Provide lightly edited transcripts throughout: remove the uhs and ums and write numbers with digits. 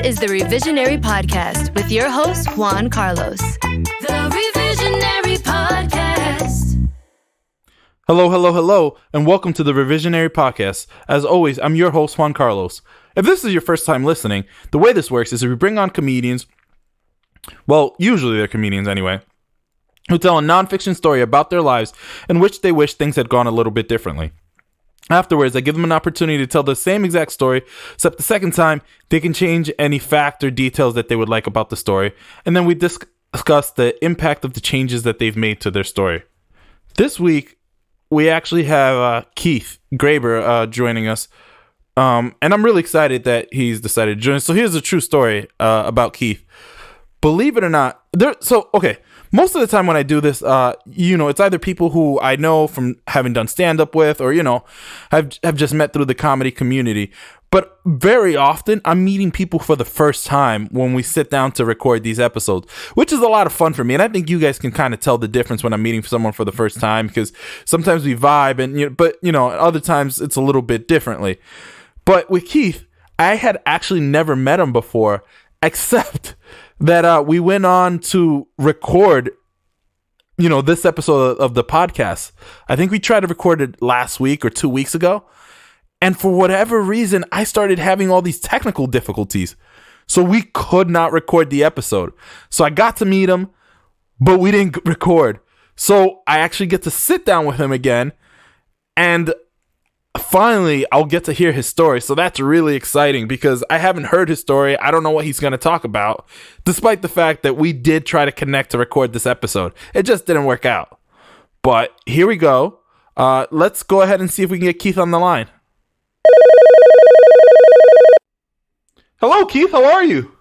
is the Revisionary Podcast with your host, Juan Carlos. The Revisionary Podcast. Hello, and welcome to the Revisionary Podcast. As always, I'm your host, Juan Carlos. If this is your first time listening, the way this works is we bring on comedians, well, usually they're comedians anyway, who tell a nonfiction story about their lives in which they wish things had gone a little bit differently. Afterwards, I give them an opportunity to tell the same exact story, except the second time, they can change any fact or details that they would like about the story, and then we discuss the impact of the changes that they've made to their story. This week, we actually have Keith Graber joining us, and I'm really excited that he's decided to join us. So here's a true story about Keith. Believe it or not, most of the time when I do this, it's either people who I know from having done stand-up with or, have just met through the comedy community. But very often, I'm meeting people for the first time when we sit down to record these episodes, which is a lot of fun for me. And I think you guys can kind of tell the difference when I'm meeting someone for the first time, because sometimes we vibe, but other times it's a little bit differently. But with Keith, I had actually never met him before, except that we went on to record, this episode of the podcast. I think we tried to record it last week or 2 weeks ago. And for whatever reason, I started having all these technical difficulties. So we could not record the episode. So I got to meet him, but we didn't record. So I actually get to sit down with him again. And finally, I'll get to hear his story. So that's really exciting because I haven't heard his story. I don't know what he's going to talk about, despite the fact that we did try to connect to record this episode. It just didn't work out. But here we go. Let's go ahead and see if we can get Keith on the line. Hello, Keith. How are you?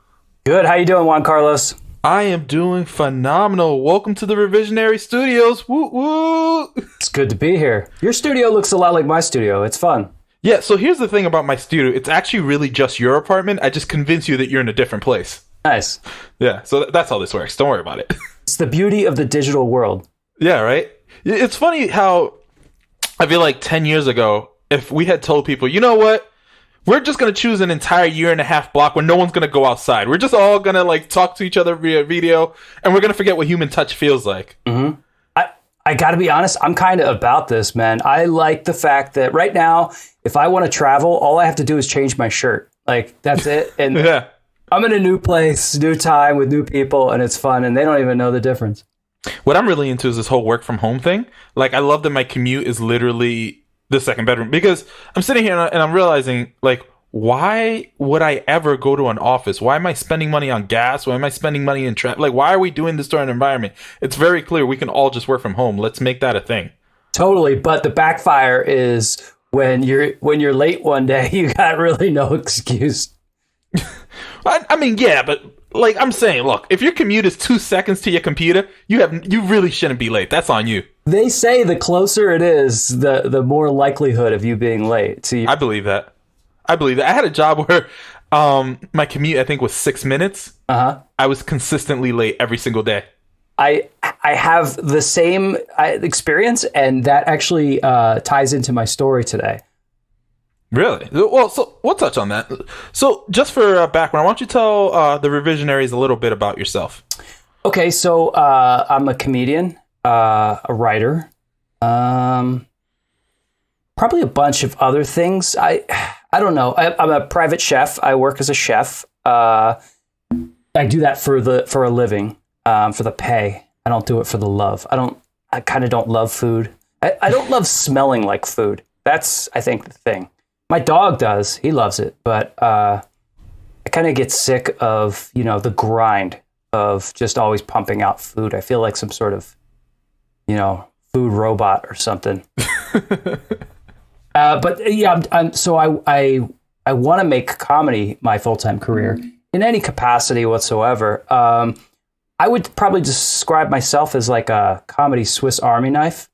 Good. How you doing, Juan Carlos? I am doing phenomenal. Welcome to the Revisionary Studios. Woo woo. It's good to be here. Your studio looks a lot like my studio. It's fun. Yeah, so here's the thing about my studio. It's actually really just your apartment. I just convinced you that you're in a different place. Nice. Yeah, so that's how this works. Don't worry about it. It's the beauty of the digital world. Yeah, right? It's funny how I feel like 10 years ago, if we had told people, you know what? We're just going to choose an entire 1.5 block where no one's going to go outside. We're just all going to talk to each other via video, and we're going to forget what human touch feels like. Mm-hmm. I got to be honest, I'm kind of about this, man. I like the fact that right now, if I want to travel, all I have to do is change my shirt. That's it. And yeah. I'm in a new place, new time with new people, and it's fun, and they don't even know the difference. What I'm really into is this whole work from home thing. I love that my commute is literally the second bedroom, because I'm sitting here and I'm realizing, why would I ever go to an office? Why am I spending money on gas? Why am I spending money in traffic? Why are we doing this to our environment? It's very clear we can all just work from home. Let's make that a thing. Totally, but the backfire is when you're late one day, you got really no excuse. I mean, yeah, but I'm saying, look, if your commute is 2 seconds to your computer, you really shouldn't be late. That's on you. They say the closer it is, the more likelihood of you being late. I believe that. I had a job where my commute, I think, was 6 minutes. Uh-huh. I was consistently late every single day. I have the same experience, and that actually ties into my story today. Really? Well, so we'll touch on that. So just for background, why don't you tell the Revisionaries a little bit about yourself? Okay, so I'm a comedian, a writer, probably a bunch of other things. I don't know. I'm a private chef. I work as a chef. I do that for a living, for the pay. I don't do it for the love. I kind of don't love food. I don't love smelling like food. That's, I think, the thing. My dog does. He loves it. But I kind of get sick of, the grind of just always pumping out food. I feel like some sort of, food robot or something. But yeah, I want to make comedy my full-time career in any capacity whatsoever. I would probably describe myself as like a comedy Swiss Army knife.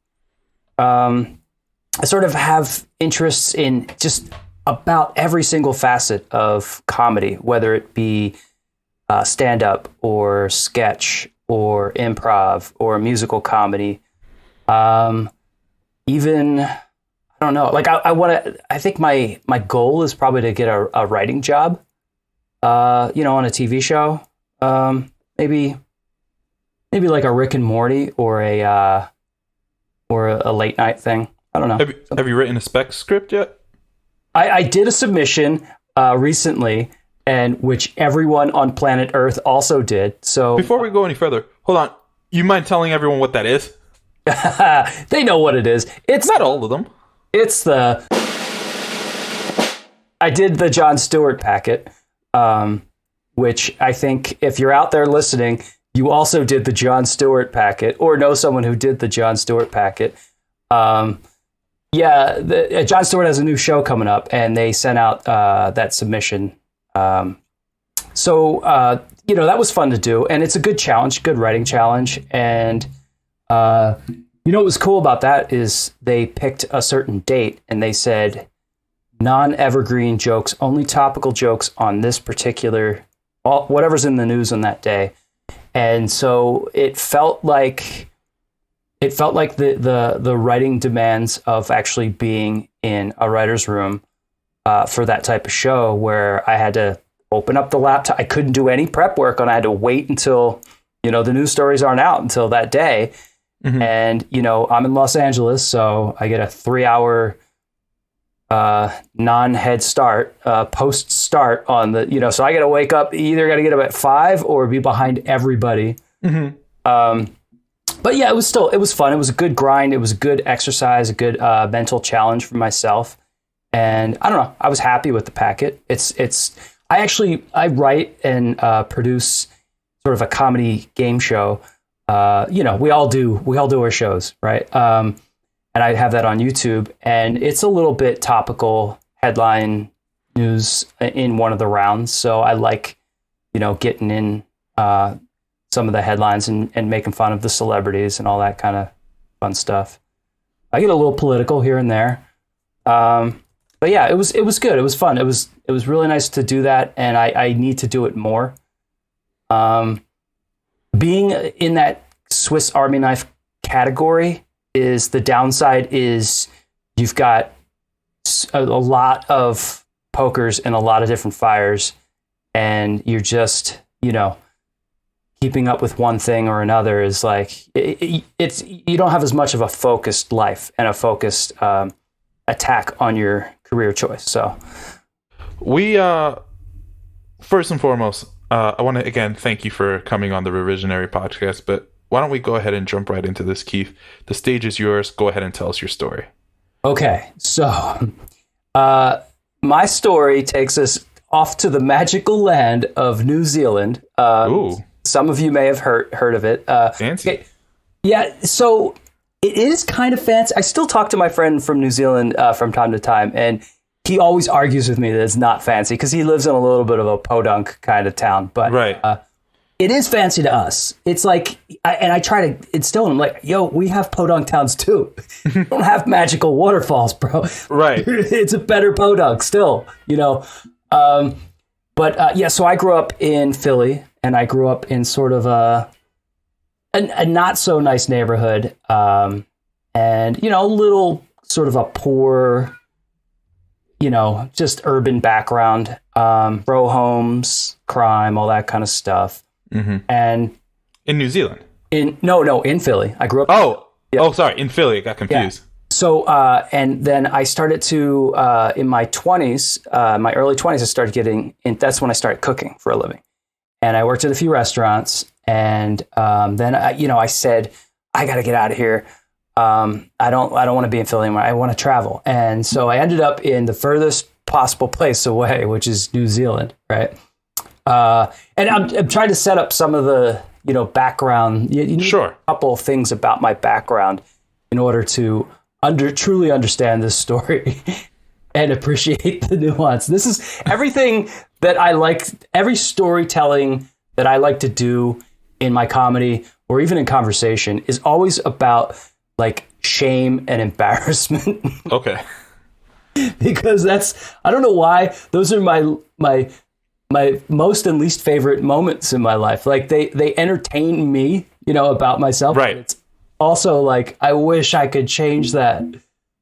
I sort of have interests in just about every single facet of comedy, whether it be stand-up or sketch or improv or musical comedy. Even, I don't know, like I want to, I think my goal is probably to get a writing job. on a TV show. Maybe like a Rick and Morty or a late night thing. I don't know. Have you written a spec script yet? I did a submission recently, and which everyone on planet Earth also did. So before we go any further, hold on. You mind telling everyone what that is? They know what it is. It's not all of them. It's I did the Jon Stewart packet, which I think if you're out there listening, you also did the Jon Stewart packet or know someone who did the Jon Stewart packet. Jon Stewart has a new show coming up, and they sent out that submission. So that was fun to do, and it's a good challenge, good writing challenge. And what was cool about that is they picked a certain date, and they said non-evergreen jokes, only topical jokes on this particular, whatever's in the news on that day. And so it felt like the writing demands of actually being in a writer's room for that type of show, where I had to open up the laptop. I couldn't do any prep work, and I had to wait until, the news stories aren't out until that day. Mm-hmm. And, I'm in Los Angeles, so I get a 3-hour non-head start, post start on the, so I got to wake up, either got to get up at 5 or be behind everybody. Mm-hmm. But yeah, it was fun. It was a good grind. It was a good exercise, a good mental challenge for myself. And I don't know, I was happy with the packet. I write and produce sort of a comedy game show. We all do our shows, right? And I have that on YouTube, and it's a little bit topical headline news in one of the rounds. So I like, getting in some of the headlines and making fun of the celebrities and all that kind of fun stuff. I get a little political here and there. But yeah, it was good. It was fun. It was really nice to do that, and I need to do it more. Being in that Swiss Army knife category is the downside is you've got a lot of pokers and a lot of different fires, and you're just, keeping up with one thing or another is like, it's you don't have as much of a focused life and a focused attack on your career choice. So we, first and foremost, I want to again thank you for coming on the Revisionary podcast, but why don't we go ahead and jump right into this, Keith? The stage is yours. Go ahead and tell us your story. Okay, so my story takes us off to the magical land of New Zealand. Ooh. Some of you may have heard of it. Fancy. Okay. Yeah, so it is kind of fancy. I still talk to my friend from New Zealand from time to time, and he always argues with me that it's not fancy because he lives in a little bit of a podunk kind of town. But right. It is fancy to us. It's like, I try to instill in him, like, yo, we have podunk towns too. We don't have magical waterfalls, bro. Right. It's a better podunk still, So I grew up in Philly, and I grew up in sort of a not so nice neighborhood, and a little sort of a poor, just urban background, row homes, crime, all that kind of stuff. Mm-hmm. And in New Zealand? In Philly. I grew up. Sorry, in Philly. I got confused. Yeah. So, and then I started to, in my 20s, my early 20s, I started getting in. That's when I started cooking for a living. And I worked at a few restaurants. And then, I said, I got to get out of here. I don't want to be in Philly anymore. I want to travel. And so I ended up in the furthest possible place away, which is New Zealand, right? And I'm trying to set up some of the, background. You need Sure. a couple of things about my background in order to truly understand this story and appreciate the nuance. This is everything that I like, every storytelling that I like to do in my comedy or even in conversation is always about like shame and embarrassment. Okay. Because I don't know why, those are my most and least favorite moments in my life. Like they entertain me, about myself. Right. It's also like, I wish I could change that,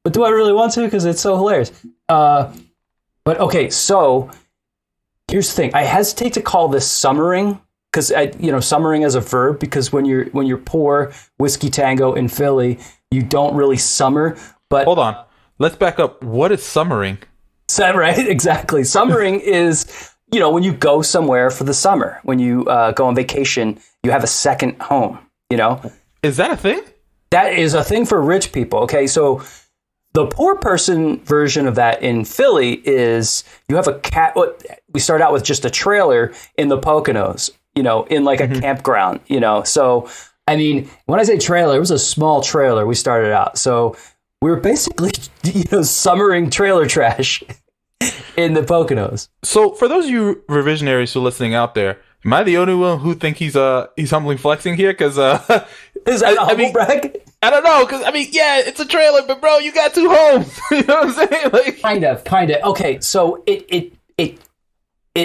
but do I really want to? Because it's so hilarious. But okay, so Here's the thing. I hesitate to call this summering because summering as a verb, because when you're poor, whiskey tango in Philly, you don't really summer. But hold on, let's back up. What is summering? Right, exactly. Summering is when you go somewhere for the summer, when you go on vacation, you have a second home. Is that a thing? That is a thing for rich people. Okay, so the poor person version of that in Philly is you have a cat. We start out with just a trailer in the Poconos, in like a campground, So, I mean, when I say trailer, it was a small trailer we started out. So we were basically, summering trailer trash in the Poconos. So for those of you revisionaries who are listening out there, am I the only one who think he's humbly flexing here? Because is that a humble brag? I don't know, because yeah, it's a trailer, but bro, you got 2 homes. You know what I'm saying? Like, kind of. Okay, so it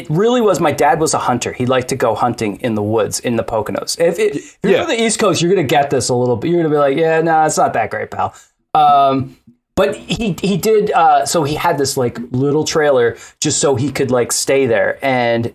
really was. My dad was a hunter. He liked to go hunting in the woods in the Poconos. If you're on the East Coast, you're gonna get this a little bit. You're gonna be like, yeah, no, it's not that great, pal. But he did. So he had this like little trailer just so he could like stay there, and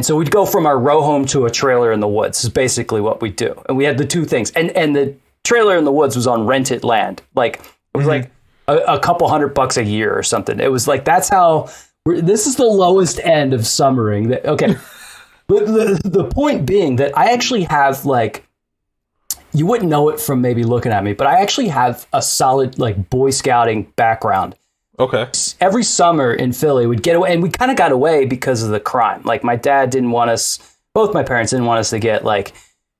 so we'd go from our row home to a trailer in the woods is basically what we do. And we had the two things. And the trailer in the woods was on rented land. Like it was like a couple $100 a year or something. It was like, that's how this is the lowest end of summering. Okay. But the point being that I actually have like, you wouldn't know it from maybe looking at me, but I actually have a solid like Boy Scouting background. Okay. Every summer in Philly, we'd get away, and we kind of got away because of the crime. Like my dad didn't want us, both my parents didn't want us to get like,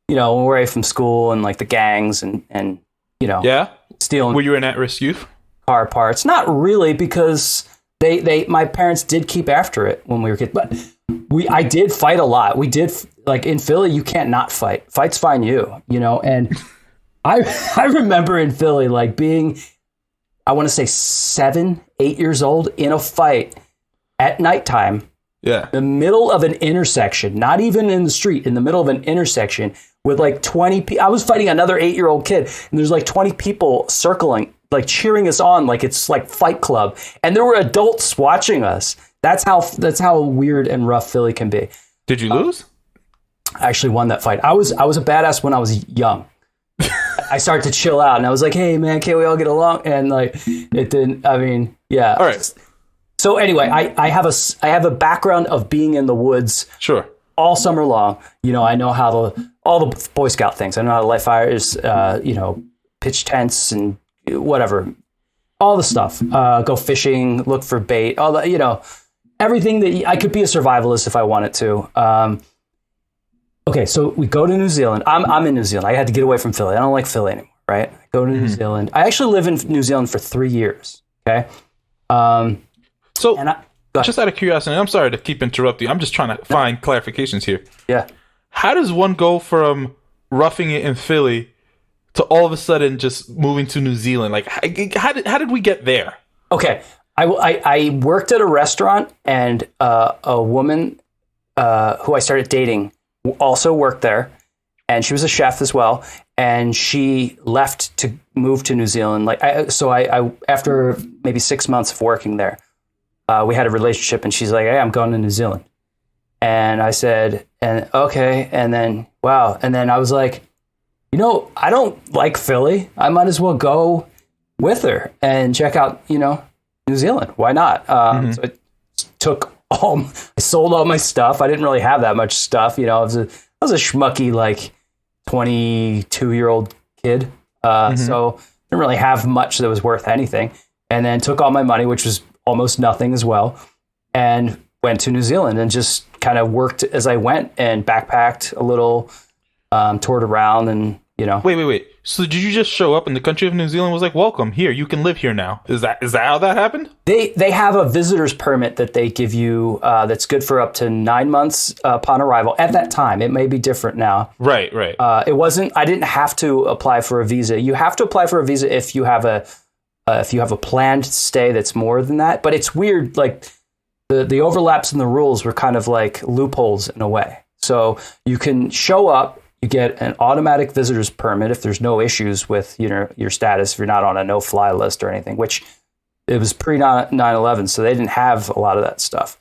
away from school and like the gangs and yeah, stealing. Were you an at-risk youth? Car parts? Not really, because my parents did keep after it when we were kids. But I did fight a lot. We did, like in Philly, you can't not fight. Fights find you, and I remember in Philly like being, I want to say 7, 8 years old in a fight at nighttime. Yeah. The middle of an intersection, not even in the street, in the middle of an intersection with like 20 people. I was fighting another 8-year-old kid, and there's like 20 people circling, like cheering us on, like it's like Fight Club. And there were adults watching us. That's how weird and rough Philly can be. Did you lose? I actually won that fight. I was a badass when I was young. I started to chill out, and I was like, "Hey, man, can't we all get along?" And like, it didn't. I mean, yeah. All right. So anyway, I have a background of being in the woods. Sure. All summer long. I know how all the Boy Scout things. I know how to light fires. Pitch tents and whatever, all the stuff. Go fishing, look for bait. All the everything that I could be a survivalist if I wanted to. Okay, so we go to New Zealand. I'm in New Zealand. I had to get away from Philly. I don't like Philly anymore, right? I go to New Zealand. I actually live in New Zealand for 3 years, okay? Just out of curiosity, I'm sorry to keep interrupting you. I'm just trying to find clarifications here. Yeah. How does one go from roughing it in Philly to all of a sudden just moving to New Zealand? Like, how did we get there? Okay, I worked at a restaurant, and a woman who I started dating also worked there, and she was a chef as well, and she left to move to New Zealand. I after maybe 6 months of working there, we had a relationship, and she's like, "Hey, I'm going to New Zealand," and I said, "And okay," and then wow, and then I was like, I don't like Philly. I might as well go with her and check out, New Zealand. Why not? So I sold all my stuff. I didn't really have that much stuff. I was a schmucky, like 22-year-old kid. So didn't really have much that was worth anything. And then took all my money, which was almost nothing as well, and went to New Zealand and just kind of worked as I went and backpacked a little, toured around and, Wait. So did you just show up and the country of New Zealand was like, welcome, here, you can live here now? Is that how that happened? They have a visitor's permit that they give you that's good for up to 9 months upon arrival. At that time, it may be different now. Right. I didn't have to apply for a visa. You have to apply for a visa if you have a planned stay that's more than that. But it's weird, like the overlaps in the rules were kind of like loopholes in a way. So you can show up, you get an automatic visitor's permit if there's no issues with your status, if you're not on a no-fly list or anything, which it was pre 9/11, so they didn't have a lot of that stuff.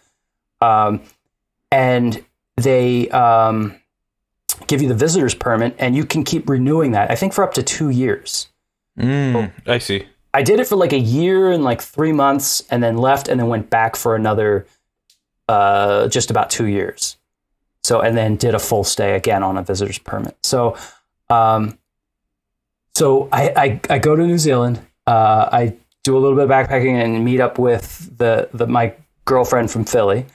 And they give you the visitor's permit, and you can keep renewing that, I think, for up to 2 years. I see. I did it for like a year and like 3 months, and then left, and then went back for another just about 2 years. So, and then did a full stay again on a visitor's permit. So, I go to New Zealand. I do a little bit of backpacking and meet up with my girlfriend from Philly.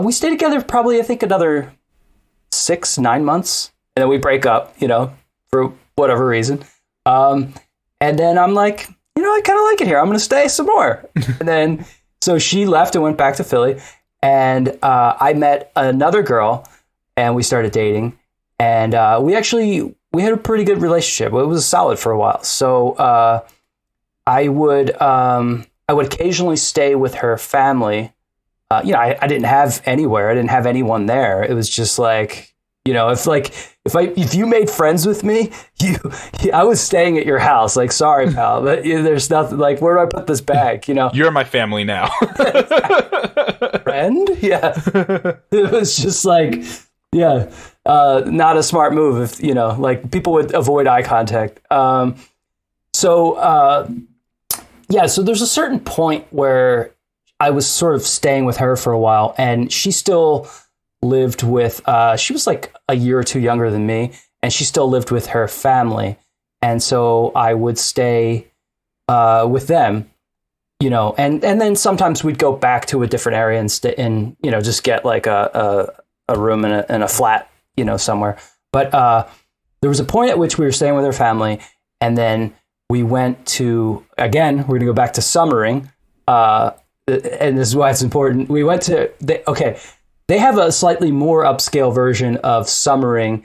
We stay together probably, I think, another 6-9 months, and then we break up, for whatever reason. And then I'm like, I kind of like it here. I'm going to stay some more. And then, so she left and went back to Philly, and I met another girl, and we started dating, and we had a pretty good relationship. It was solid for a while. So I would occasionally stay with her family. I didn't have anywhere. I didn't have anyone there. It was just like, if you made friends with me, I was staying at your house. Like, sorry, pal, but there's nothing. Like, where do I put this bag? You're my family now. Friend, yeah. It was just like, not a smart move. If like people would avoid eye contact. So there's a certain point where I was sort of staying with her for a while, and she still lived with, she was like a year or two younger than me, and she still lived with her family. And so I would stay with them, and then sometimes we'd go back to a different area and stay in, just get like a room in a flat, somewhere. But there was a point at which we were staying with her family, and then we went to, again, we're going to go back to summering, and this is why it's important. We went to, they have a slightly more upscale version of summering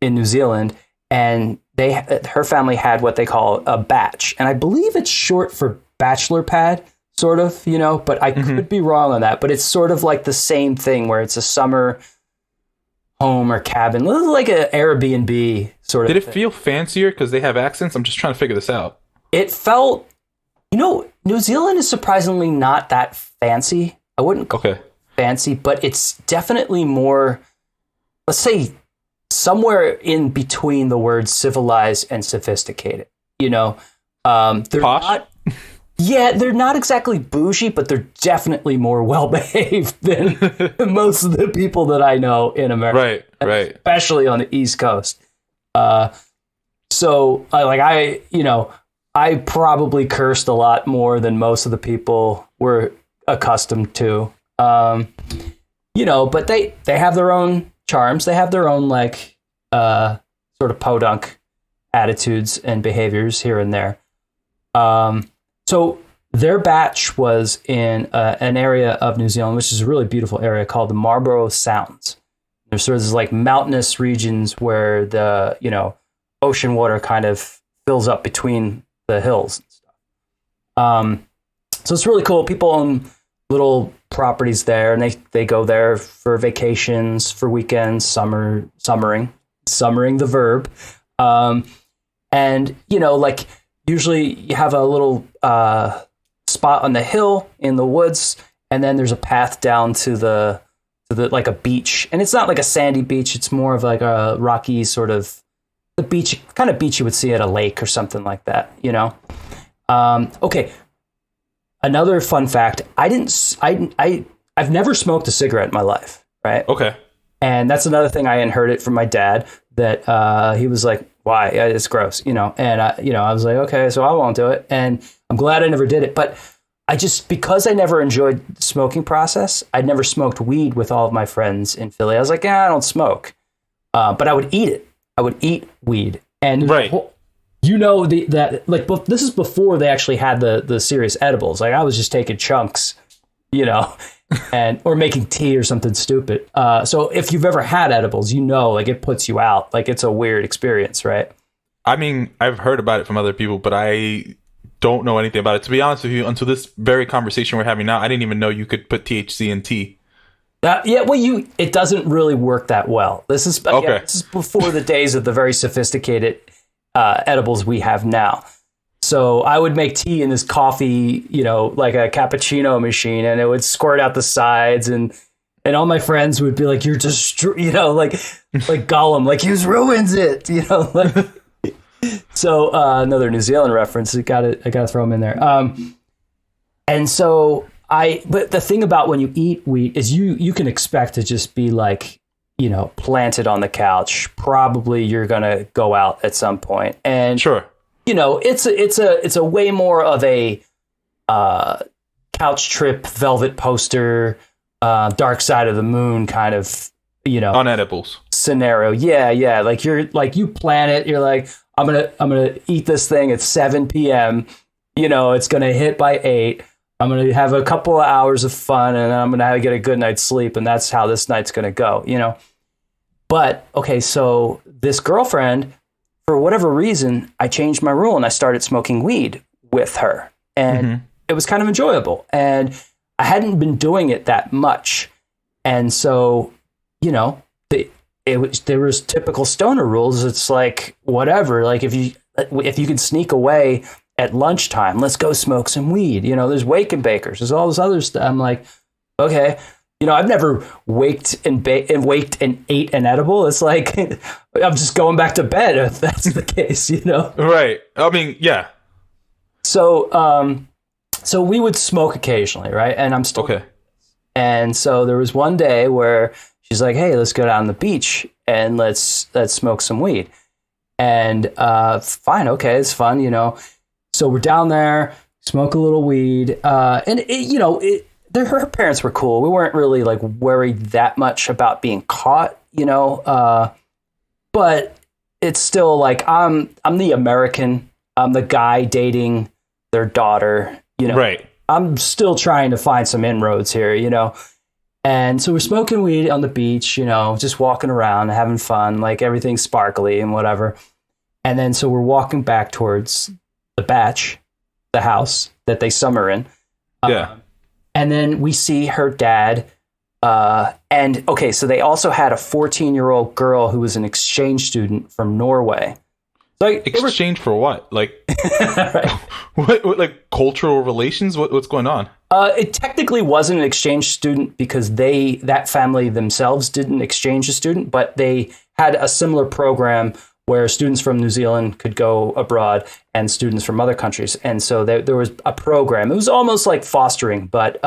in New Zealand, and her family had what they call a batch, and I believe it's short for bachelor pad, sort of, but I could be wrong on that. But it's sort of like the same thing where it's a summer home or cabin, like an Airbnb sort of. Did it feel fancier because they have accents? I'm just trying to figure this out. It felt, New Zealand is surprisingly not that fancy. I wouldn't call it fancy, but it's definitely more, let's say, somewhere in between the words civilized and sophisticated. They're Posh? not. Yeah, they're not exactly bougie, but they're definitely more well-behaved than most of the people that I know in America. Right. Especially on the East Coast. I probably cursed a lot more than most of the people were accustomed to. But they have their own charms. They have their own sort of podunk attitudes and behaviors here and there. So their batch was in an area of New Zealand, which is a really beautiful area called the Marlborough Sounds. There's sort of this like mountainous regions where the, ocean water kind of fills up between the hills and stuff. So it's really cool. People own little properties there, and they go there for vacations, for weekends, summering the verb. And, usually you have a little spot on the hill in the woods, and then there's a path down to the like a beach. And it's not like a sandy beach. It's more of like a rocky sort of the beach, kind of beach you would see at a lake or something like that, Okay. Another fun fact. I've never smoked a cigarette in my life. Right. Okay. And that's another thing I inherited from my dad, that he was like, why? It's gross, and I was like, okay, so I won't do it. And I'm glad I never did it. But because I never enjoyed the smoking process, I'd never smoked weed with all of my friends in Philly. I was like, I don't smoke. But I would eat it. I would eat weed. And right. This is before they actually had the serious edibles. Like, I was just taking chunks, or making tea or something stupid. So if you've ever had edibles, it puts you out. Like, it's a weird experience, right? I mean, I've heard about it from other people, but I don't know anything about it. To be honest with you, until this very conversation we're having now, I didn't even know you could put THC in tea. It doesn't really work that well. This is before the days of the very sophisticated edibles we have now. So I would make tea in this coffee, like a cappuccino machine, and it would squirt out the sides, and And all my friends would be like, "You're just, like Gollum, like he ruins it," Like. So another New Zealand reference. I got to throw them in there. And so but the thing about when you eat wheat is you can expect to just be like, planted on the couch. Probably you're gonna go out at some point, and sure, it's a way more of a couch trip, velvet poster, Dark Side of the Moon kind of on edibles scenario. Yeah. Like you plan it. You're like, I'm gonna eat this thing at 7 p.m. It's gonna hit by 8. I'm gonna have a couple of hours of fun, and then I'm gonna get a good night's sleep, and that's how this night's gonna go. But okay, so this girlfriend, for whatever reason, I changed my rule and I started smoking weed with her, and it was kind of enjoyable. And I hadn't been doing it that much, and so there was typical stoner rules. It's like, whatever, like if you could sneak away at lunchtime, let's go smoke some weed. There's wake and bakers, there's all this other stuff. I'm like, okay, I've never waked and ate an edible. It's like, I'm just going back to bed if that's the case, Right. I mean, yeah. So we would smoke occasionally, right? And I'm still okay. And so there was one day where she's like, "Hey, let's go down the beach and let's smoke some weed." And fine, okay, it's fun, So we're down there, smoke a little weed, and her parents were cool. We weren't really like worried that much about being caught, but it's still like I'm the American, I'm the guy dating their daughter, Right. I'm still trying to find some inroads here, And so we're smoking weed on the beach, just walking around, having fun, like everything's sparkly and whatever. And then so we're walking back towards the house that they summer in. Yeah. And then we see her dad. And okay, so they also had a 14-year-old girl who was an exchange student from Norway. Like exchange for what? Like what like cultural relations? What's going on? It technically wasn't an exchange student because that family themselves didn't exchange a student, but they had a similar program where students from New Zealand could go abroad and students from other countries. And so there was a program. It was almost like fostering, but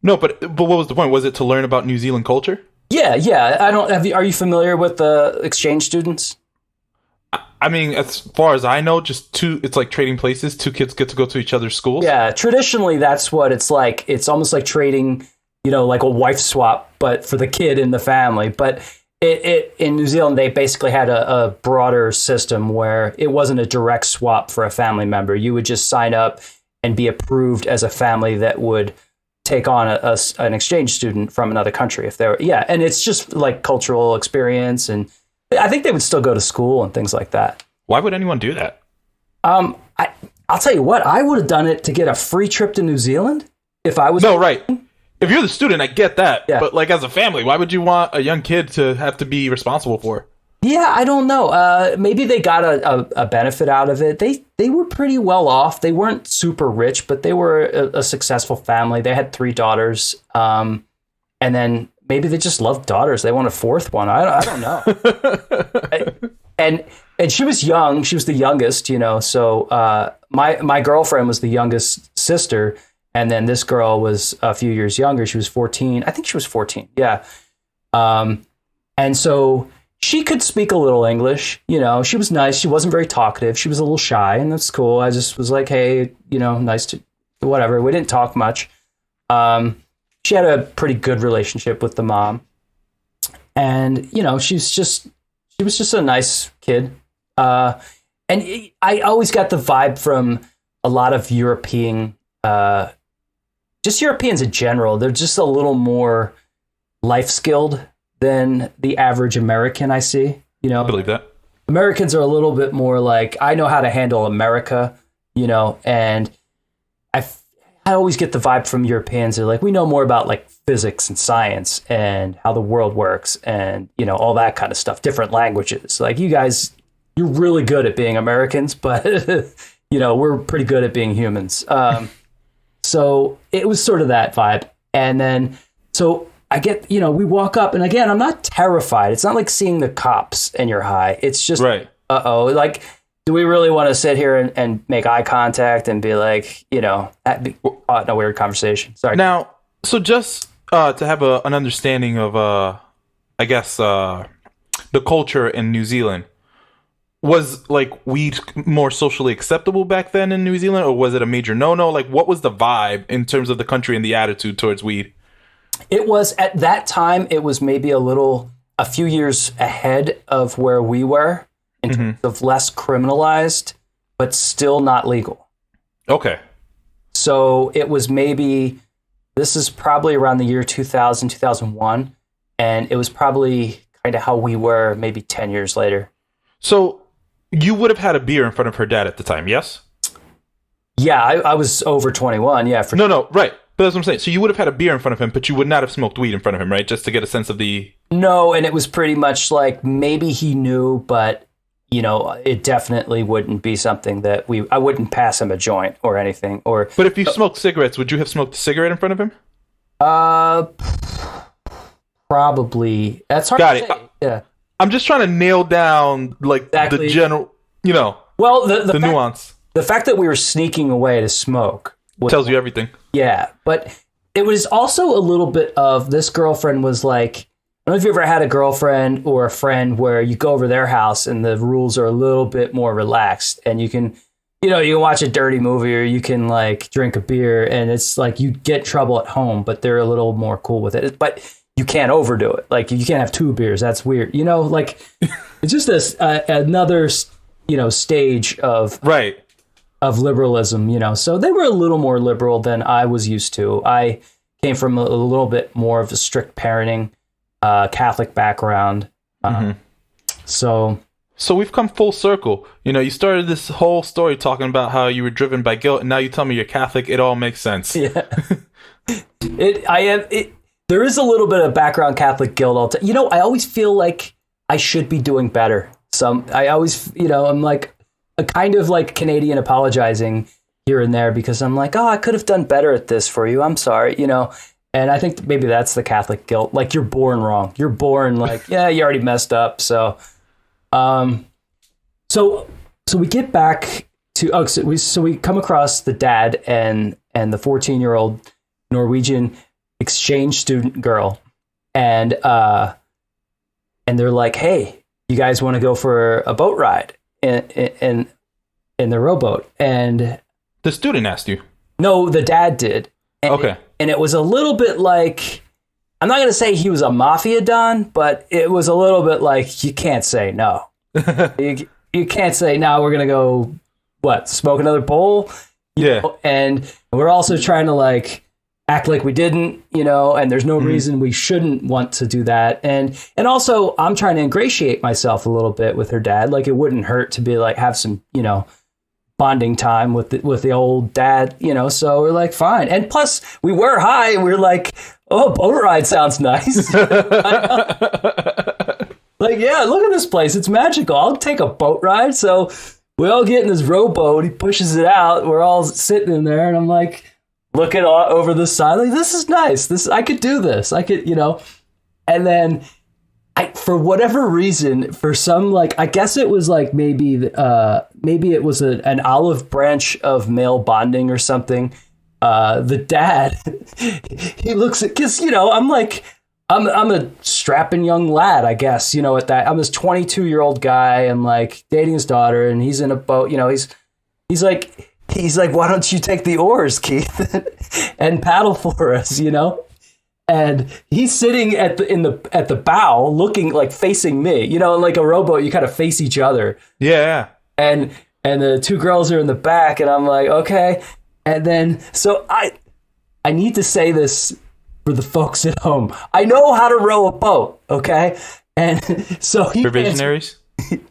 no, but what was the point? Was it to learn about New Zealand culture? Yeah. Are you familiar with the exchange students? I mean, as far as I know, it's like trading places. 2 kids get to go to each other's schools. Yeah, traditionally that's what it's like. It's almost like trading, like a wife swap, but for the kid in the family. But it in New Zealand, they basically had a broader system where it wasn't a direct swap for a family member. You would just sign up and be approved as a family that would take on an exchange student from another country if they're and it's just like cultural experience, and I think they would still go to school and things like that. Why would anyone do that? I'll tell you what, I would have done it to get a free trip to New Zealand if I was. No, right. If you're the student, I get that. Yeah. But like as a family, why would you want a young kid to have to be responsible for? Yeah, I don't know. Maybe they got a benefit out of it. They were pretty well off. They weren't super rich, but they were a successful family. They had 3 daughters. And then maybe they just loved daughters. They want a 4th one. I don't know. And she was young. She was the youngest, So my girlfriend was the youngest sister. And then this girl was a few years younger. She was 14. I think she was 14. Yeah. And so she could speak a little English. She was nice. She wasn't very talkative. She was a little shy, and that's cool. I just was like, hey, nice to whatever. We didn't talk much. She had a pretty good relationship with the mom. And, she was just a nice kid. And I always got the vibe from a lot of Europeans in general. They're just a little more life skilled than the average American I see. I believe that. Americans are a little bit more like, I know how to handle America, and I always get the vibe from Europeans. They're like, we know more about like physics and science and how the world works and, all that kind of stuff, different languages. Like, you guys, you're really good at being Americans, but, we're pretty good at being humans. So it was sort of that vibe. And then, so I get, we walk up, and again, I'm not terrified. It's not like seeing the cops and you're high. It's just, like, do we really want to sit here and make eye contact and be like, a weird conversation? Sorry. Now, so just to have an understanding of, I guess, the culture in New Zealand, was like weed more socially acceptable back then in New Zealand, or was it a major no-no? Like, what was the vibe in terms of the country and the attitude towards weed? It was, at that time, it was maybe a few years ahead of where we were in terms of less criminalized, but still not legal. Okay. So it was this is probably around the year 2000, 2001, and it was probably kind of how we were maybe 10 years later. So you would have had a beer in front of her dad at the time, yes? Yeah, I was over 21, yeah. No, right. But that's what I'm saying. So you would have had a beer in front of him, but you would not have smoked weed in front of him, right? Just to get a sense of the... No, and it was pretty much like maybe he knew, but, it definitely wouldn't be something that I wouldn't pass him a joint or anything. But if you smoked cigarettes, would you have smoked a cigarette in front of him? Probably. That's hard Got to it. say. Yeah. I'm just trying to nail down, like, exactly. the general, well, the nuance. The fact that we were sneaking away to smoke tells you everything. Yeah, but it was also a little bit of, this girlfriend was like, I don't know if you ever had a girlfriend or a friend where you go over their house and the rules are a little bit more relaxed, and you can, you can watch a dirty movie, or you can like drink a beer, and it's like you get trouble at home, but they're a little more cool with it. But you can't overdo it. Like, you can't have 2 beers. That's weird. Like, it's just another, stage of liberalism, So they were a little more liberal than I was used to. I came from a little bit more of a strict parenting, Catholic background. So we've come full circle. You started this whole story talking about how you were driven by guilt, and now you tell me you're Catholic. It all makes sense. Yeah. There is a little bit of background Catholic guilt. I always feel like I should be doing better. I always, I'm like a kind of like Canadian apologizing here and there, because I'm like, oh, I could have done better at this for you. I'm sorry, And I think maybe that's the Catholic guilt. Like, you're born wrong. You're born like, yeah, you already messed up. So, so we get back to, so we come across the dad and the 14-year-old Norwegian exchange student girl, and they're like, hey, you guys want to go for a boat ride in the rowboat? And the student asked you? No, the dad did. And okay. And it was a little bit like, I'm not going to say he was a mafia don, but it was a little bit like, you can't say no. you can't say, no, we're going to go, smoke another bowl? Yeah. And we're also trying to like act like we didn't, and there's no reason we shouldn't want to do that. And also, I'm trying to ingratiate myself a little bit with her dad. Like, it wouldn't hurt to be like, have some, bonding time with the old dad, so we're like, fine. And plus, we were high, and we were like, oh, boat ride sounds nice. Like, yeah, look at this place. It's magical. I'll take a boat ride. So we all get in this rowboat. He pushes it out. We're all sitting in there, and I'm like, looking over the side, like, this is nice. I could do this. I could, and then for whatever reason, for some, like, I guess it was like maybe it was an olive branch of male bonding or something. The dad, he looks at, cause I'm like, I'm a strapping young lad, I guess, at that, I'm this 22-year-old guy, and like dating his daughter, and he's in a boat, he's like, why don't you take the oars, Keith, and paddle for us, And he's sitting at the bow, looking like facing me, like a rowboat, you kind of face each other. Yeah. And the 2 girls are in the back, and I'm like, okay. And then, so I need to say this for the folks at home. I know how to row a boat, okay? And so Revisionaries,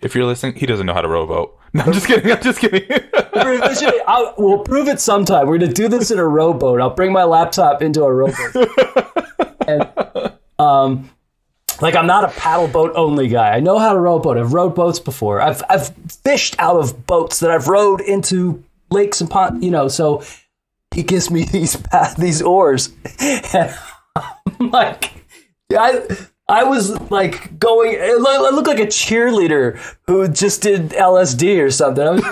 if you're listening, he doesn't know how to row a boat. No, I'm just kidding. We'll prove it sometime. We're going to do this in a rowboat. I'll bring my laptop into a rowboat. And, like, I'm not a paddle boat only guy. I know how to row a boat. I've rowed boats before. I've fished out of boats that I've rowed into lakes and ponds, so he gives me these oars. And I'm like, I was like going. I looked like a cheerleader who just did LSD or something.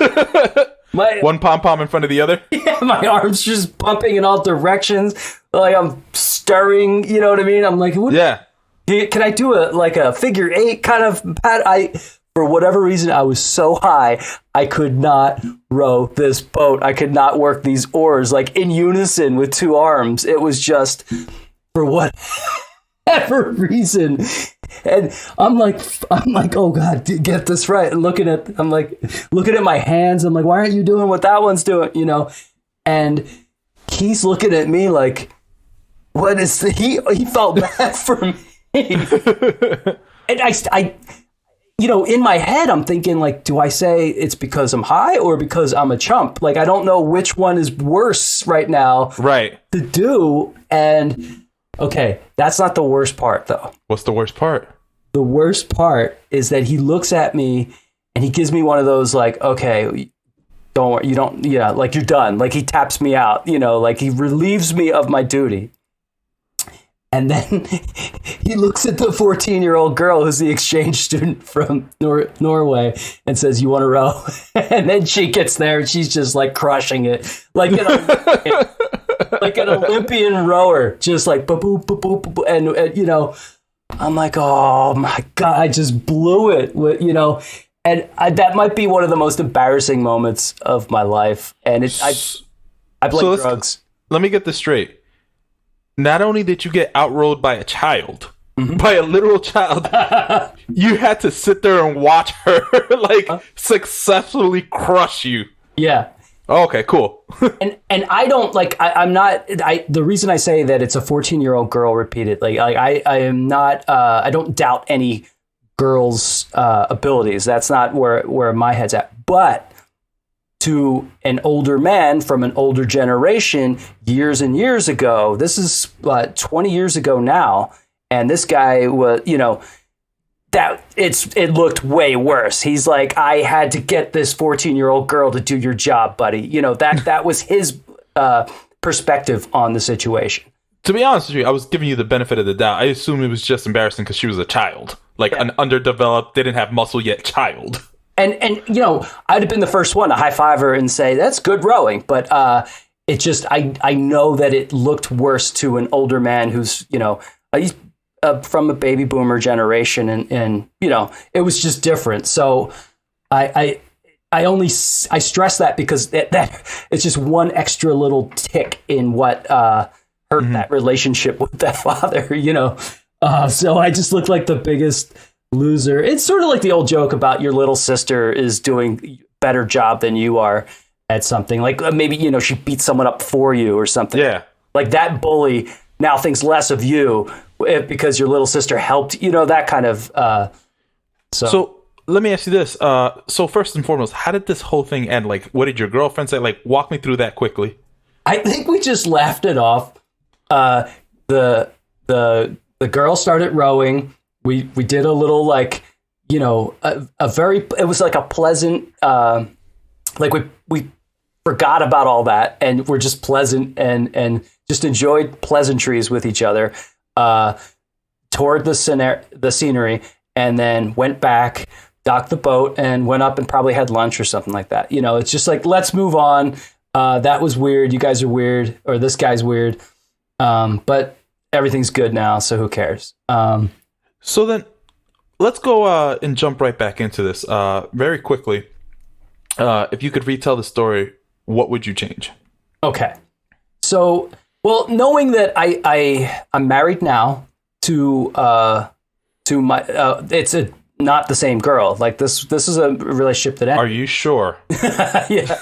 One pom pom in front of the other. Yeah, my arms just pumping in all directions, like I'm stirring. You know what I mean? I'm like, what? Yeah. Can I do a figure eight kind of pat? For whatever reason, I was so high, I could not row this boat. I could not work these oars like in unison with two arms. It was just for whatever reason. And I'm like, oh God, get this right. And looking at my hands. I'm like, why aren't you doing what that one's doing? You know? And he's looking at me like, what is he felt bad for me. And I in my head, I'm thinking like, do I say it's because I'm high or because I'm a chump? Like, I don't know which one is worse right now. Right. To do. And okay, that's not the worst part though. What's the worst part? The worst part is that he looks at me and he gives me one of those like, okay, don't worry, like you're done. Like he taps me out, like he relieves me of my duty. And then he looks at the 14-year-old girl who's the exchange student from Norway and says, you want to row? And then she gets there and she's just like crushing it. Like an Olympian rower, just like boop, boop, boop, boop, boop, and I'm like, oh my God, I just blew it. And that might be one of the most embarrassing moments of my life. And I blame drugs. Let me get this straight. Not only did you get outrowed by a child, by a literal child, you had to sit there and watch her successfully crush you. Yeah. Oh, okay, cool. and I don't the reason I say that it's a 14-year-old girl repeatedly, I am not, I don't doubt any girl's abilities. That's not where my head's at. But to an older man from an older generation years and years ago, this is 20 years ago now, and this guy was, it looked way worse. He's like, I had to get this 14-year-old girl to do your job, buddy. That was his perspective on the situation. To be honest with you, I was giving you the benefit of the doubt. I assumed it was just embarrassing because she was a child, an underdeveloped, didn't have muscle yet child. And I'd have been the first one to high five her and say, that's good rowing. But it just, I know that it looked worse to an older man who's, he's from a baby boomer generation. And it was just different. So I stress that because that it's just one extra little tick in what hurt that relationship with that father, So I just looked like the biggest loser. It's sort of like the old joke about your little sister is doing better job than you are at something. Like maybe, she beat someone up for you or something. Yeah. Like that bully now thinks less of you because your little sister helped, that kind of. So let me ask you this. So first and foremost, how did this whole thing end? Like, what did your girlfriend say? Like, walk me through that quickly. I think we just laughed it off. The girl started rowing. We did a little it was like a pleasant, we forgot about all that and we're just pleasant and just enjoyed pleasantries with each other, toured the scenery and then went back, docked the boat and went up and probably had lunch or something like that. It's just like, let's move on. That was weird. You guys are weird, or this guy's weird. But everything's good now. So who cares? So then, let's go and jump right back into this very quickly. If you could retell the story, what would you change? Okay. So, well, knowing that I'm married now to my it's not the same girl. Like this is a relationship that ended. Are you sure? Yeah,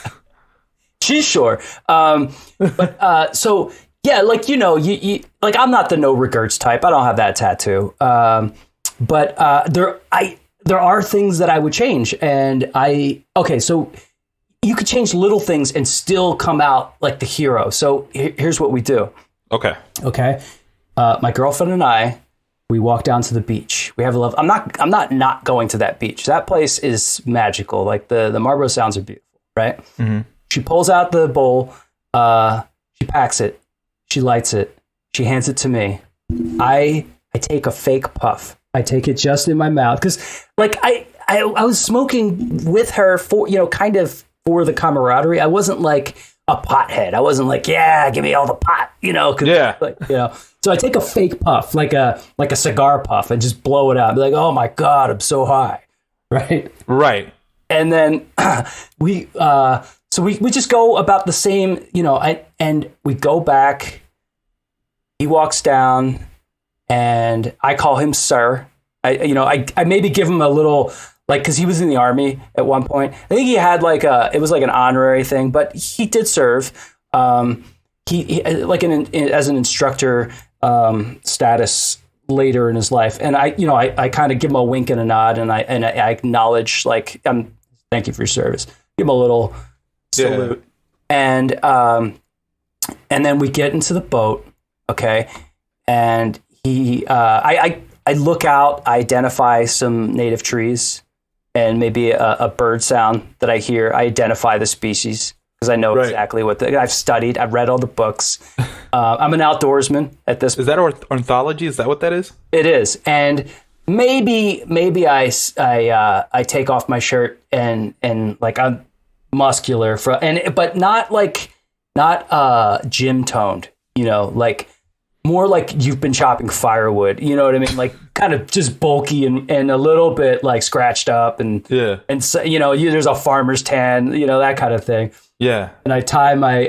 she's sure. But so. Yeah, you I'm not the no regrets type. I don't have that tattoo. But there are things that I would change, and so you could change little things and still come out like the hero. So here's what we do. Okay. My girlfriend and I, we walk down to the beach. We have a love. I'm not going to that beach. That place is magical. Like the Marlborough Sounds are beautiful, right? Mm-hmm. She pulls out the bowl. She packs it. She lights it. She hands it to me. I I take a fake puff. I take it just in my mouth because, like, I was smoking with her for, kind of for the camaraderie. I wasn't like a pothead. I wasn't like, yeah, give me all the pot, Yeah. like, So I take a fake puff, like a cigar puff, and just blow it out. I'd be like, oh my God, I'm so high, right? Right. And then we just go about the same, and we go back. He walks down, and I call him sir. I maybe give him a little, like, because he was in the Army at one point. I think he had it was like an honorary thing, but he did serve. He as an instructor status later in his life, and I kind of give him a wink and a nod, and I acknowledge, like, thank you for your service. Give him a little salute, and then we get into the boat, okay, and I look out, I identify some native trees, and maybe a bird sound that I hear. I identify the species because I know exactly what I've studied. I've read all the books. I'm an outdoorsman at this. Is that ornithology? Is that what that is? It is, and maybe I take off my shirt and like I'm muscular but not gym toned. Like more like you've been chopping firewood. You know what I mean? Like kind of just bulky and a little bit like scratched up and so, there's a farmer's tan. That kind of thing. Yeah. And I tie my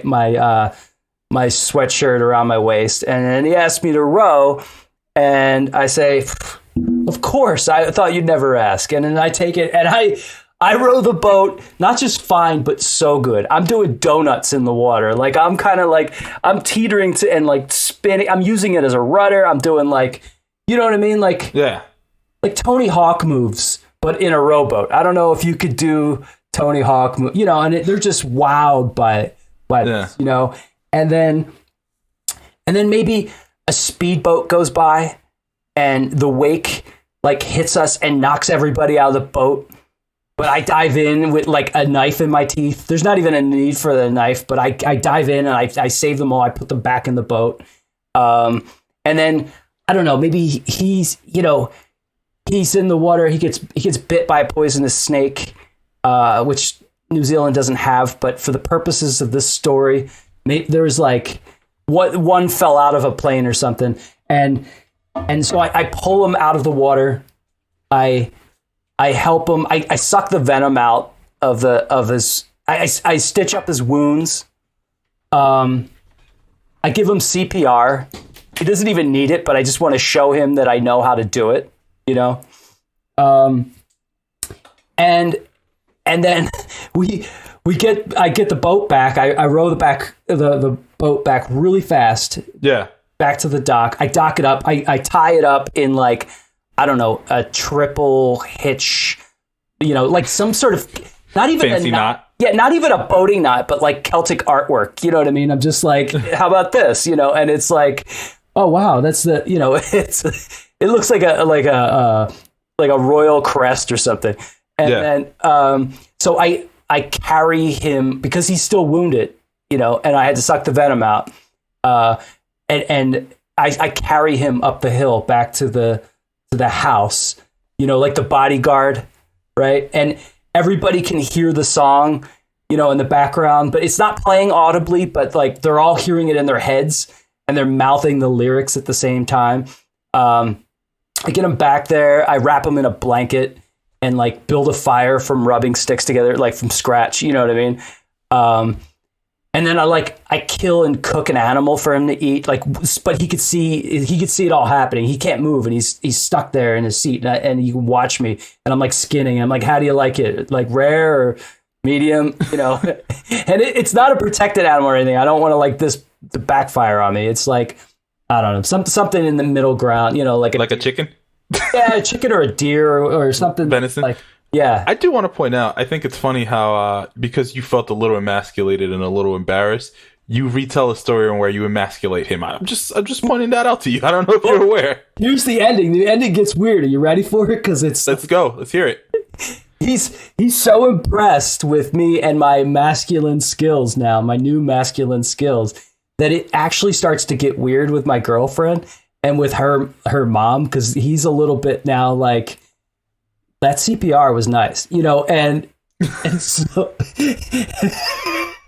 sweatshirt around my waist, and then he asked me to row, and I say, of course, I thought you'd never ask. And then I take it, and I row the boat, not just fine, but so good. I'm doing donuts in the water. Like, I'm kind of like, I'm teetering to and like spinning. I'm using it as a rudder. I'm doing like, you know what I mean? Like, like Tony Hawk moves, but in a rowboat. I don't know if you could do Tony Hawk, and they're just wowed by this, and then maybe a speedboat goes by, and the wake like hits us and knocks everybody out of the boat. But I dive in with like a knife in my teeth. There's not even a need for the knife, but I dive in and I save them all. I put them back in the boat, and then I don't know. Maybe he's in the water. He gets bit by a poisonous snake. Which New Zealand doesn't have, but for the purposes of this story, there's like one fell out of a plane or something, and so I pull him out of the water. I help him. I suck the venom out of his. I stitch up his wounds. I give him CPR. He doesn't even need it, but I just want to show him that I know how to do it. And then I get the boat back. I row the boat back really fast. Yeah. Back to the dock. I dock it up. I tie it up in like, I don't know, a triple hitch, like some sort of, not even fancy knot. Yeah, not even a boating knot, but like Celtic artwork. You know what I mean? I'm just like, how about this? And it's like, oh wow, that's the, it looks like a royal crest or something. And then, so I carry him because he's still wounded, and I had to suck the venom out. And I carry him up the hill back to the house, like the bodyguard, right? And everybody can hear the song, in the background, but it's not playing audibly, but like they're all hearing it in their heads and they're mouthing the lyrics at the same time. I get him back there. I wrap him in a blanket and like build a fire from rubbing sticks together, like from scratch. You know what I mean? And then I kill and cook an animal for him to eat. Like, but he could see it all happening. He can't move, and he's stuck there in his seat, and he can watch me. And I'm like skinning. I'm like, how do you like it? Like rare or medium? And it's not a protected animal or anything. I don't want to like this to backfire on me. It's like, I don't know, something in the middle ground. Like a chicken. Yeah, a chicken or a deer or something. Venison. Like, yeah. I do want to point out, I think it's funny how, because you felt a little emasculated and a little embarrassed, you retell a story where you emasculate him. I'm just pointing that out to you. I don't know if you're aware. Here's the ending. The ending gets weird. Are you ready for it? Let's go. Let's hear it. He's so impressed with me and my masculine skills now, my new masculine skills, that it actually starts to get weird with my girlfriend. and with her mom, because he's a little bit now like, that CPR was nice, and so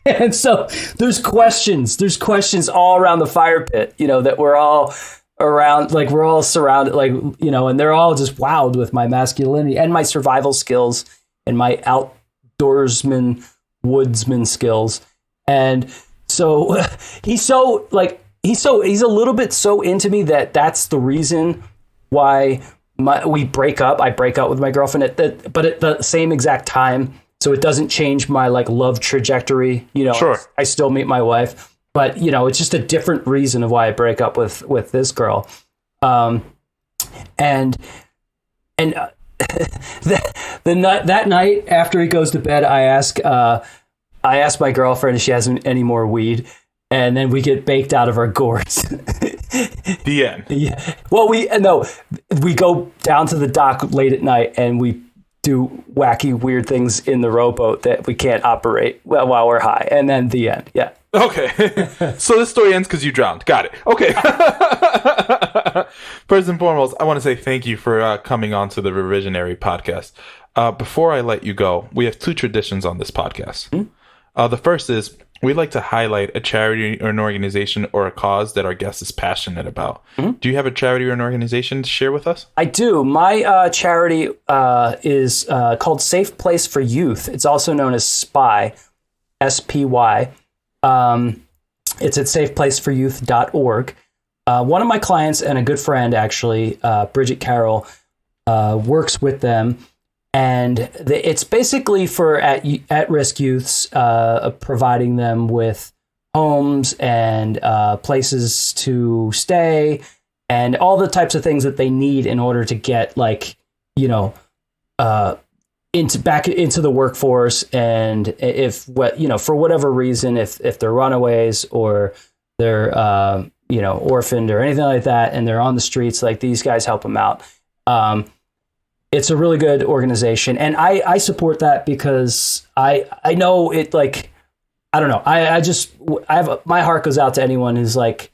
and so there's questions all around the fire pit, that we're all around, like we're all surrounded, like, and they're all just wowed with my masculinity and my survival skills and my outdoorsman, woodsman skills. And so he's a little bit so into me that that's the reason why we break up. I break up with my girlfriend but at the same exact time. So it doesn't change my like love trajectory. Sure. I still meet my wife, but it's just a different reason of why I break up with this girl. And that night after he goes to bed, I ask my girlfriend if she has any more weed, and then we get baked out of our gourds. The end. Yeah. Well, we go down to the dock late at night and we do wacky, weird things in the rowboat that we can't operate while we're high, and then the end. Yeah. Okay. So this story ends because you drowned. Got it. Okay. First and foremost, I want to say thank you for coming on to the Revisionary podcast. Before I let you go, we have two traditions on this podcast. Mm-hmm. The first is we like to highlight a charity or an organization or a cause that our guest is passionate about. Mm-hmm. Do you have a charity or an organization to share with us? I do. My charity is called Safe Place for Youth. It's also known as SPY, SPY. It's at safeplaceforyouth.org. One of my clients and a good friend, actually, Bridget Carroll, works with them. And it's basically for at-risk youths, providing them with homes and places to stay and all the types of things that they need in order to get, back into the workforce. And for whatever reason, if they're runaways or they're orphaned or anything like that, and they're on the streets, like these guys help them out. It's a really good organization, and I support that because I know it, like, I don't know. I have my heart goes out to anyone who's like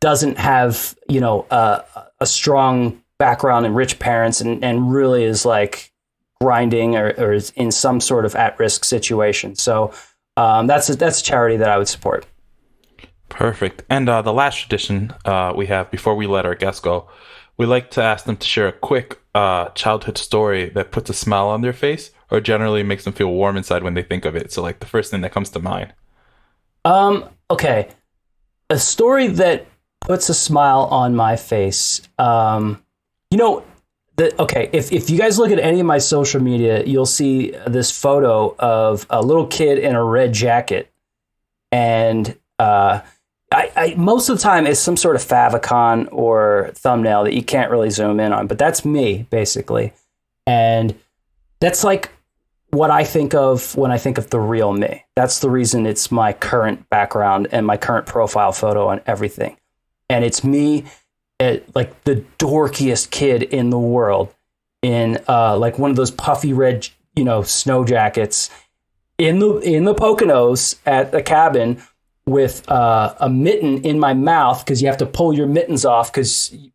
doesn't have a strong background and rich parents and really is like grinding or is in some sort of at-risk situation. So that's a charity that I would support. Perfect. And the last tradition we have before we let our guests go, we like to ask them to share a quick childhood story that puts a smile on their face or generally makes them feel warm inside when they think of it. So like the first thing that comes to mind. Okay. A story that puts a smile on my face. If you guys look at any of my social media, you'll see this photo of a little kid in a red jacket. And I most of the time it's some sort of favicon or thumbnail that you can't really zoom in on, but that's me basically. And that's like what I think of when I think of the real me. That's the reason it's my current background and my current profile photo and everything. And it's me like the dorkiest kid in the world in like one of those puffy red, snow jackets in the Poconos at the cabin with a mitten in my mouth, because you have to pull your mittens off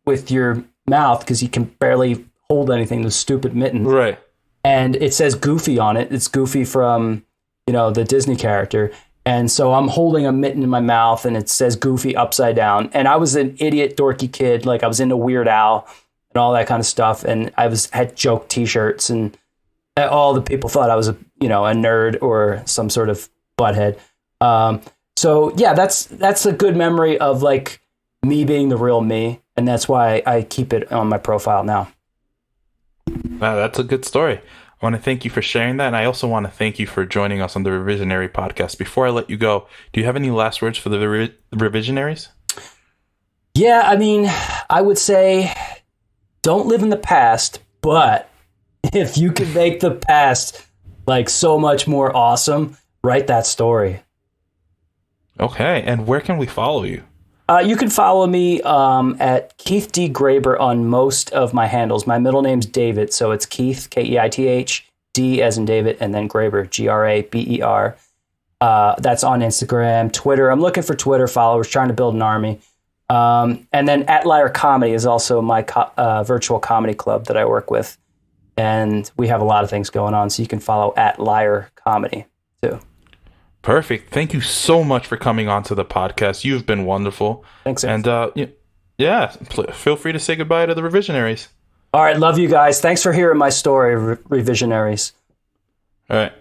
with your mouth because you can barely hold anything, the stupid mittens. Right. And it says Goofy on it. It's Goofy from, the Disney character. And so I'm holding a mitten in my mouth and it says Goofy upside down. And I was an idiot, dorky kid. Like I was into Weird Al and all that kind of stuff. And I had joke t-shirts and all the people thought I was a nerd or some sort of butthead. So yeah, that's a good memory of like me being the real me, and that's why I keep it on my profile now. Wow, that's a good story. I want to thank you for sharing that, and I also want to thank you for joining us on the Revisionary podcast. Before I let you go, do you have any last words for the Revisionaries? Yeah, I mean, I would say don't live in the past, but if you can make the past like so much more awesome, write that story. Okay, and where can we follow you? You can follow me at Keith D. Graber on most of my handles. My middle name's David, so it's Keith, Keith, D as in David, and then Graber, Graber. That's on Instagram, Twitter. I'm looking for Twitter followers, trying to build an army. And then At Liar Comedy is also my virtual comedy club that I work with. And we have a lot of things going on, so you can follow At Liar Comedy too. Perfect. Thank you so much for coming on to the podcast. You've been wonderful. Thanks. And feel free to say goodbye to the Revisionaries. All right. Love you guys. Thanks for hearing my story, Revisionaries. All right.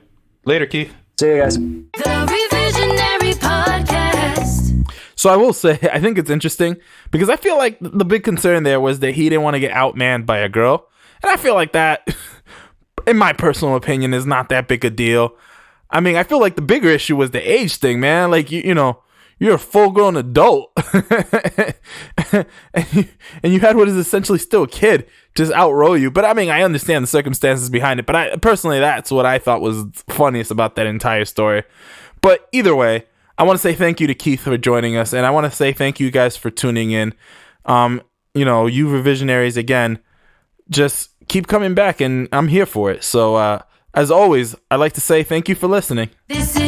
Later, Keith. See you guys. The Revisionary Podcast. So I will say, I think it's interesting because I feel like the big concern there was that he didn't want to get outmanned by a girl. And I feel like that, in my personal opinion, is not that big a deal. I mean, I feel like the bigger issue was the age thing, man. Like, you know, you're a full-grown adult. and you had what is essentially still a kid just outrow you. But I mean, I understand the circumstances behind it. But personally, that's what I thought was funniest about that entire story. But either way, I want to say thank you to Keith for joining us. And I want to say thank you guys for tuning in. You know, you Revisionaries, again, just keep coming back. And I'm here for it. So, as always, I'd like to say thank you for listening. This is